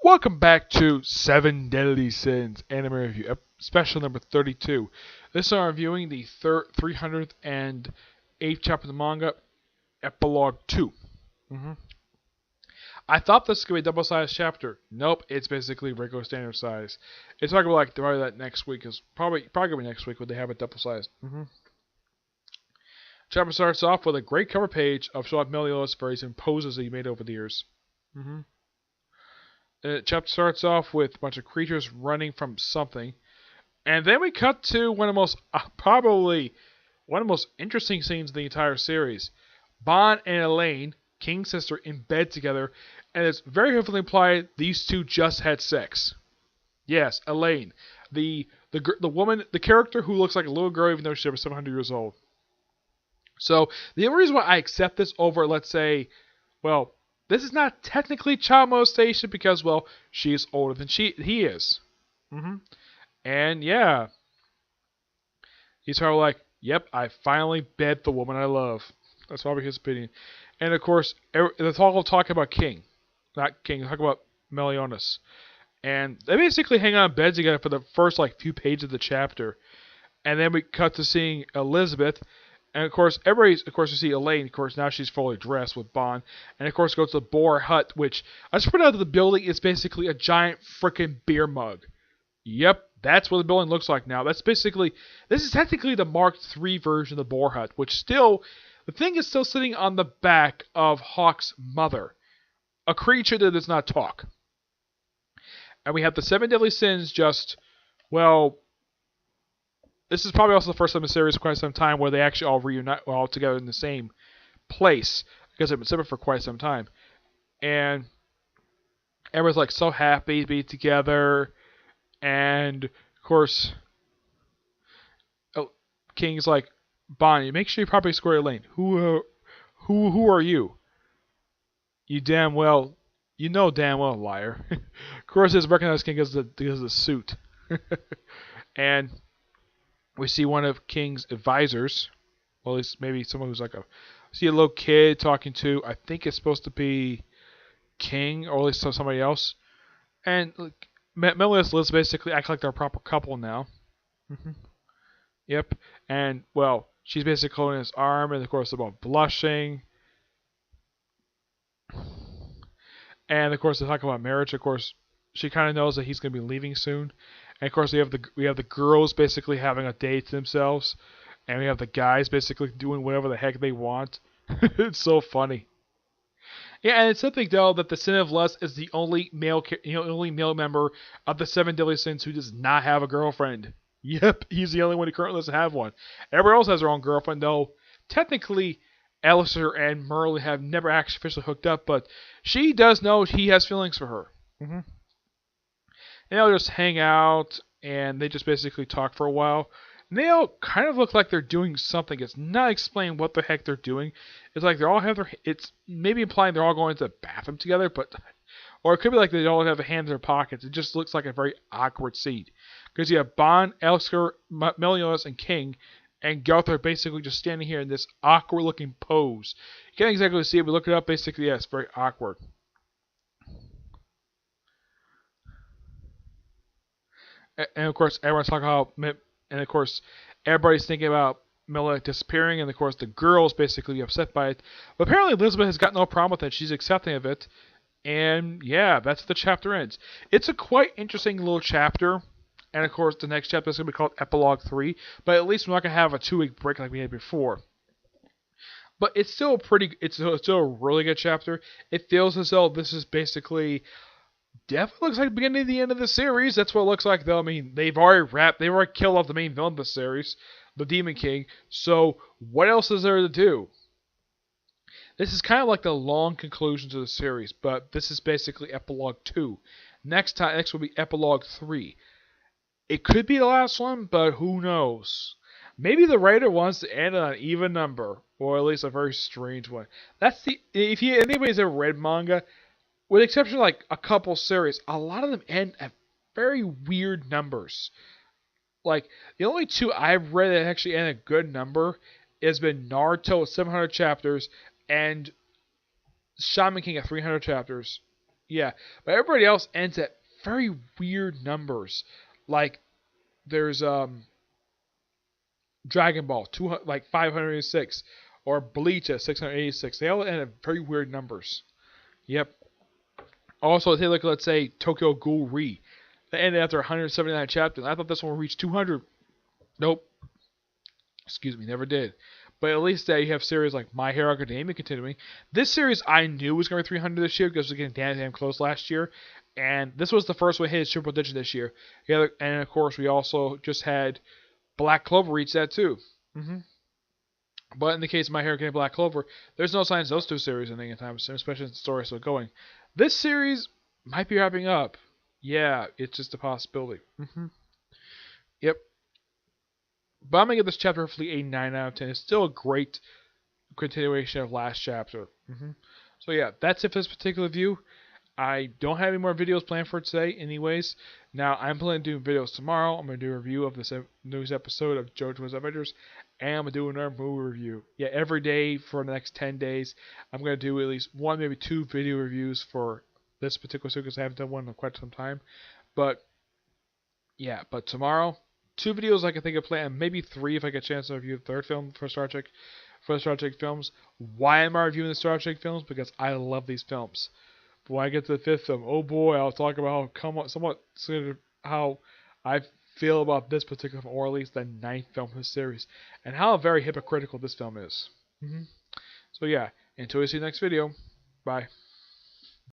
Welcome back to Seven Deadly Sins Anime Review, special number 32. This is our reviewing the 308th chapter of the manga, Epilogue 2. I thought this could be a double-sized chapter. Nope, it's basically regular standard size. It's talking about like probably that next week is probably gonna be next week when they have it double-sized. Chapter starts off with a great cover page of showing Meliodas' various poses that he made over the years. The chapter starts off with a bunch of creatures running from something, and then we cut to one of the most probably one of the most interesting scenes in the entire series. Bon and Elaine, King's sister, in bed together, and it's very heavily implied these two just had sex. Yes, Elaine, the woman, the character who looks like a little girl even though she's over 700 years old. So the only reason why I accept this over, let's say, well, this is not technically child molestation because, well, she's older than he is. And yeah, he's sort of like, yep, I finally bed the woman I love. That's probably his opinion. And of course, they're all talking about King. Not King, they're talking about Meliodas. And they basically hang on bed together for the first few pages of the chapter. And then we cut to seeing Elizabeth. And of course, you see Elaine, of course, now she's fully dressed with Bon. And of course, go to the Boar Hut, which, I just put out that the building is basically a giant freaking beer mug. Yep, that's what the building looks like now. This is technically the Mark III version of the Boar Hut, which still, the thing is still sitting on the back of Hawk's mother. A creature that does not talk. And we have the Seven Deadly Sins just, well, this is probably also the first time in the series for quite some time where they actually all reunite all together in the same place because they've been separate for quite some time. And everyone's so happy to be together. And of course, King's like, Bonnie, make sure you properly square Elaine. Who are you? You know damn well, liar. Of course, he's recognized King because of the suit. And we see one of King's advisors, well, at least maybe someone who's see a little kid talking to, I think it's supposed to be King, or at least somebody else. And Meliodas Liz basically act like they're a proper couple now. Yep. And, well, she's basically holding his arm, and of course, about blushing. And of course, they talk about marriage. Of course, she kind of knows that he's going to be leaving soon. And of course, we have the girls basically having a day to themselves, and we have the guys basically doing whatever the heck they want. It's so funny. Yeah, and it's something though that the Sin of Lust is the only male member of the Seven Deadly Sins who does not have a girlfriend. Yep, he's the only one who currently doesn't have one. Everyone else has their own girlfriend, though. Technically, Alistair and Merle have never actually officially hooked up, but she does know he has feelings for her. And they'll just hang out, and they just basically talk for a while. And they all kind of look like they're doing something. It's not explained what the heck they're doing. It's like they all have it's maybe implying they're all going to the bathroom together, or it could be like they all have their hands in their pockets. It just looks like a very awkward scene. Because you have Bon, Elsker, Meliodas, and King, and Garth basically just standing here in this awkward looking pose. You can't exactly see it, but look it up. Basically, yeah, it's very awkward. And of course, everyone's talking about, and of course, everybody's thinking about Meliodas disappearing, and of course, the girl's basically upset by it. But apparently, Elizabeth has got no problem with it. She's accepting of it. And yeah, that's the chapter ends. It's a quite interesting little chapter. And of course, the next chapter is going to be called Epilogue 3. But at least we're not going to have a 2-week break like we had before. But it's still it's still a really good chapter. It feels as though this is basically, definitely looks like the beginning of the end of the series. That's what it looks like, though. I mean, they've already killed off the main villain of the series, the Demon King. So what else is there to do? This is kind of like the long conclusion to the series, but this is basically Epilogue 2. Next will be Epilogue 3. It could be the last one, but who knows? Maybe the writer wants to end on an even number, or at least a very strange one. If anybody's ever read manga, with the exception of a couple series, a lot of them end at very weird numbers. The only two I've read that actually end a good number has been Naruto with 700 chapters and Shaman King at 300 chapters. Yeah, but everybody else ends at very weird numbers. Like there's Dragon Ball 200, like 506, or Bleach at 686. They all end at very weird numbers. Yep. Also, take a look at, let's say, Tokyo Ghoul Re. They ended after 179 chapters. I thought this one would reach 200. Nope. Excuse me, never did. But at least you have series like My Hero Academia continuing. This series I knew was going to be 300 this year because it was getting damn close last year. And this was the first one hit its triple digit this year. Yeah, and of course, we also just had Black Clover reach that too. But in the case of My Hero Academia Black Clover, there's no signs of those two series ending in time soon, especially since the story is still going. This series might be wrapping up. Yeah, it's just a possibility. Yep. But I'm going to give this chapter hopefully a 9 out of 10. It's still a great continuation of last chapter. So yeah, that's it for this particular review. I don't have any more videos planned for today anyways. Now, I'm planning to do videos tomorrow. I'm going to do a review of this news episode of JoJo's Adventures. And I'm going to do another movie review. Yeah, every day for the next 10 days. I'm going to do at least one, maybe two video reviews for this particular series because I haven't done one in quite some time. But, yeah, but tomorrow, 2 videos I can think of planning, maybe 3 if I get a chance to review the 3rd film for Star Trek films. Why am I reviewing the Star Trek films? Because I love these films. But when I get to the 5th film, oh boy, I'll talk about how I feel about this particular film, or at least the 9th film in the series, and how very hypocritical this film is. So yeah, until we see you next video, bye.